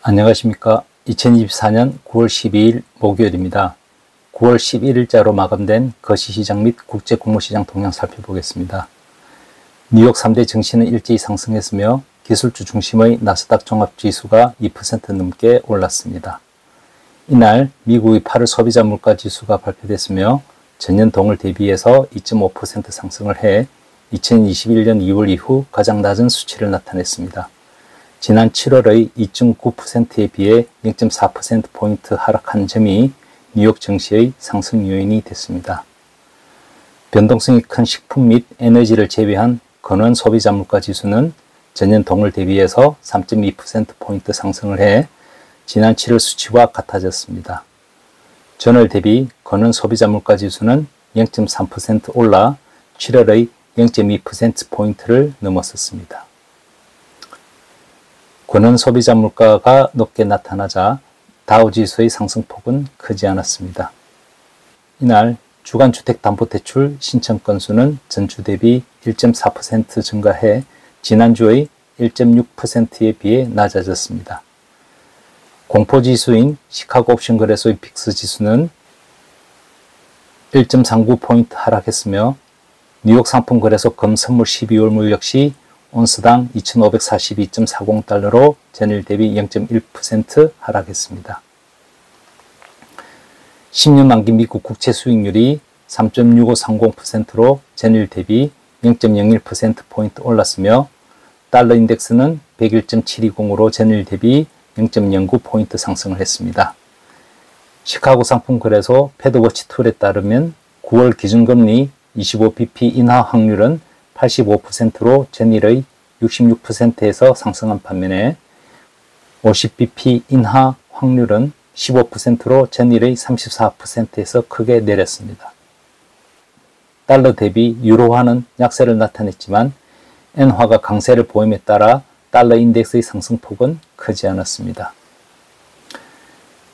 안녕하십니까. 2024년 9월 12일 목요일입니다. 9월 11일자로 마감된 거시시장 및 국제공모시장 동향 살펴보겠습니다. 뉴욕 3대 증시는 일제히 상승했으며 기술주 중심의 나스닥 종합지수가 2% 넘게 올랐습니다. 이날 미국의 8월 소비자 물가지수가 발표됐으며 전년 동월 대비해서 2.5% 상승을 해 2021년 2월 이후 가장 낮은 수치를 나타냈습니다. 지난 7월의 2.9%에 비해 0.4%포인트 하락한 점이 뉴욕 증시의 상승 요인이 됐습니다. 변동성이 큰 식품 및 에너지를 제외한 근원 소비자 물가 지수는 전년 동월 대비해서 3.2%포인트 상승을 해 지난 7월 수치와 같아졌습니다. 전월 대비 근원 소비자 물가 지수는 0.3% 올라 7월의 0.2%포인트를 넘었었습니다. 근원 소비자 물가가 높게 나타나자 다우지수의 상승폭은 크지 않았습니다. 이날 주간 주택담보대출 신청 건수는 전주 대비 1.4% 증가해 지난주의 1.6%에 비해 낮아졌습니다. 공포지수인 시카고 옵션 거래소의 빅스 지수는 1.39포인트 하락했으며 뉴욕 상품거래소 금 선물 12월물 역시 온스당 2,542.40달러로 전일 대비 0.1% 하락했습니다. 10년 만기 미국 국채 수익률이 3.6530%로 전일 대비 0.01%포인트 올랐으며 달러 인덱스는 101.720으로 전일 대비 0.09포인트 상승을 했습니다. 시카고 상품거래소 패드워치 툴에 따르면 9월 기준금리 25bp 인하 확률은 85%로 전일의 66%에서 상승한 반면에 50bp 인하 확률은 15%로 전일의 34%에서 크게 내렸습니다. 달러 대비 유로화는 약세를 나타냈지만 엔화가 강세를 보임에 따라 달러 인덱스의 상승폭은 크지 않았습니다.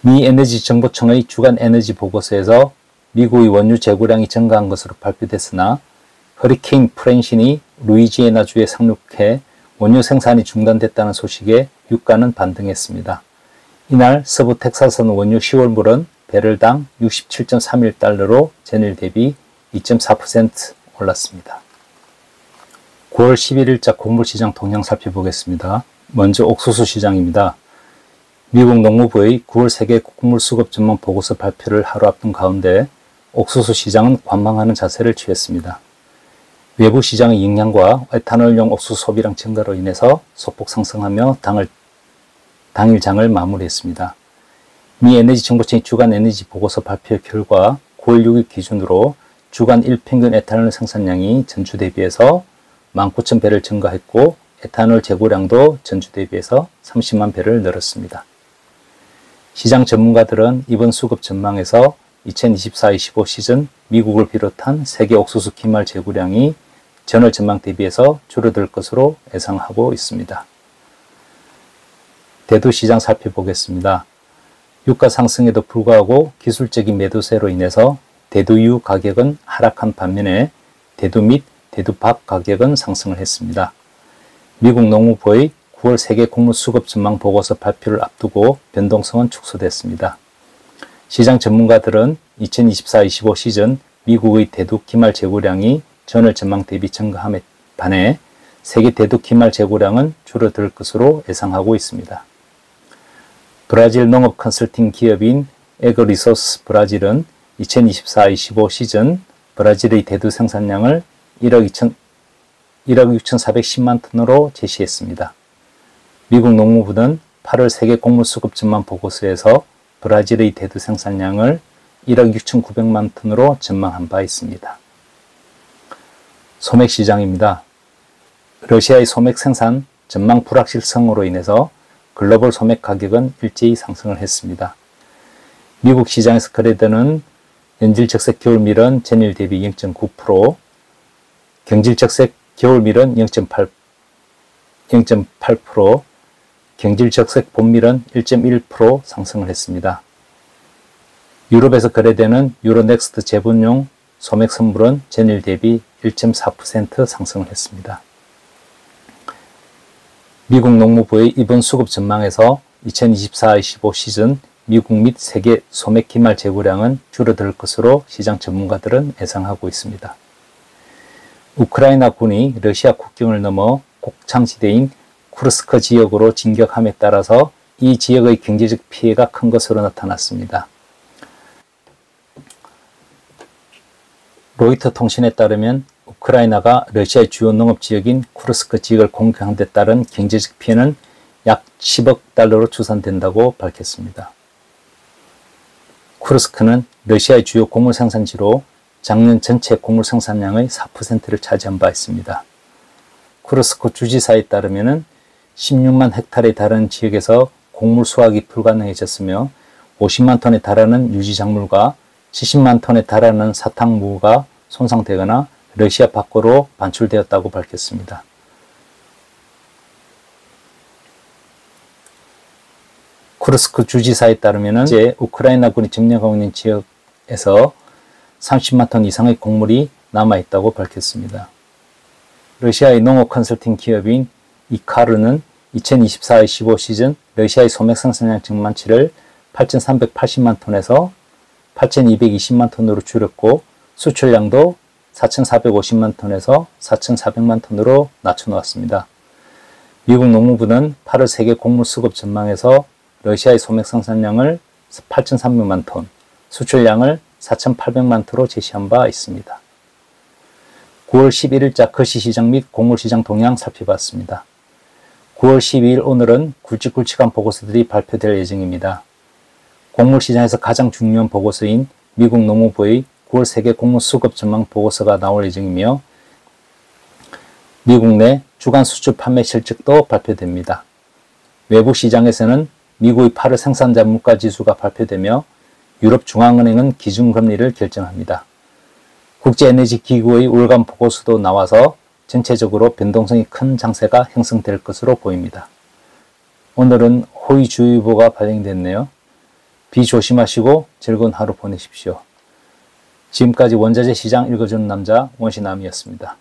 미 에너지 정보청의 주간 에너지 보고서에서 미국의 원유 재고량이 증가한 것으로 발표됐으나 허리케인 프랜신이 루이지애나주에 상륙해 원유 생산이 중단됐다는 소식에 유가는 반등했습니다. 이날 서부 텍사스는 원유 10월물은 배럴당 67.31달러로 전일 대비 2.4% 올랐습니다. 9월 11일자 곡물시장 동향 살펴보겠습니다. 먼저 옥수수 시장입니다. 미국 농무부의 9월 세계 곡물 수급 전망 보고서 발표를 하루 앞둔 가운데 옥수수 시장은 관망하는 자세를 취했습니다. 외부 시장의 영향과 에탄올용 옥수수 소비량 증가로 인해서 소폭 상승하며 당일 장을 마무리했습니다. 미 에너지 정보청의 주간 에너지 보고서 발표 결과 9월 6일 기준으로 주간 일평균 에탄올 생산량이 전주 대비해서 19,000배를 증가했고 에탄올 재고량도 전주 대비해서 30만 배를 늘었습니다. 시장 전문가들은 이번 수급 전망에서 2024-25 시즌 미국을 비롯한 세계 옥수수 기말 재고량이 전월 전망 대비해서 줄어들 것으로 예상하고 있습니다. 대두 시장 살펴보겠습니다. 유가 상승에도 불구하고 기술적인 매도세로 인해서 대두유 가격은 하락한 반면에 대두 및 대두밥 가격은 상승을 했습니다. 미국 농무부의 9월 세계 곡물 수급 전망 보고서 발표를 앞두고 변동성은 축소됐습니다. 시장 전문가들은 2024-25 시즌 미국의 대두 기말 재고량이 전월 전망 대비 증가함에 반해 세계 대두 기말 재고량은 줄어들 것으로 예상하고 있습니다. 브라질 농업 컨설팅 기업인 에그리소스 브라질은 2024-25 시즌 브라질의 대두 생산량을 1억 6,410만 톤으로 제시했습니다. 미국 농무부는 8월 세계 곡물 수급 전망 보고서에서 브라질의 대두 생산량을 1억 6,900만 톤으로 전망한 바 있습니다. 소맥 시장입니다. 러시아의 소맥 생산 전망 불확실성으로 인해서 글로벌 소맥 가격은 일제히 상승을 했습니다. 미국 시장에서 거래되는 연질적색 겨울밀은 전일 대비 0.9%, 경질적색 겨울밀은 0.8%, 경질적색 봄밀은 1.1% 상승을 했습니다. 유럽에서 거래되는 유로넥스트 재분용 소맥 선물은 전일 대비 1.4% 상승을 했습니다. 미국 농무부의 이번 수급 전망에서 2024-25 시즌 미국 및 세계 소맥 기말 재고량은 줄어들 것으로 시장 전문가들은 예상하고 있습니다. 우크라이나 군이 러시아 국경을 넘어 곡창지대인 쿠르스크 지역으로 진격함에 따라서 이 지역의 경제적 피해가 큰 것으로 나타났습니다. 로이터 통신에 따르면 우크라이나가 러시아의 주요 농업지역인 쿠르스크 지역을 공격한 데 따른 경제적 피해는 약 10억 달러로 추산된다고 밝혔습니다. 쿠르스크는 러시아의 주요 곡물 생산지로 작년 전체 곡물 생산량의 4%를 차지한 바 있습니다. 쿠르스크 주지사에 따르면 16만 헥타르에 달하는 지역에서 곡물 수확이 불가능해졌으며 50만 톤에 달하는 유지작물과 70만 톤에 달하는 사탕무가 손상되거나 러시아 밖으로 반출되었다고 밝혔습니다. 쿠르스크 주지사에 따르면 현재 우크라이나군이 점령하고 있는 지역에서 30만 톤 이상의 곡물이 남아있다고 밝혔습니다. 러시아의 농업 컨설팅 기업인 이카르는 2024-25 시즌 러시아의 소맥 생산량 증만치를 8,380만 톤에서 8,220만 톤으로 줄였고 수출량도 4,450만 톤에서 4,400만 톤으로 낮춰놓았습니다. 미국 농무부는 8월 세계 곡물 수급 전망에서 러시아의 소맥 생산량을 8,300만 톤, 수출량을 4,800만 톤으로 제시한 바 있습니다. 9월 11일자 거시시장 및 곡물시장 동향 살펴봤습니다. 9월 12일 오늘은 굵직굵직한 보고서들이 발표될 예정입니다. 곡물시장에서 가장 중요한 보고서인 미국 농무부의 9월 세계 곡물 수급 전망 보고서가 나올 예정이며 미국 내 주간 수출 판매 실적도 발표됩니다. 외부 시장에서는 미국의 8월 생산자 물가지수가 발표되며 유럽중앙은행은 기준금리를 결정합니다. 국제에너지기구의 월간 보고서도 나와서 전체적으로 변동성이 큰 장세가 형성될 것으로 보입니다. 오늘은 호의주의보가 발령됐네요. 비 조심하시고 즐거운 하루 보내십시오. 지금까지 원자재 시장 읽어주는 남자 원시남이었습니다.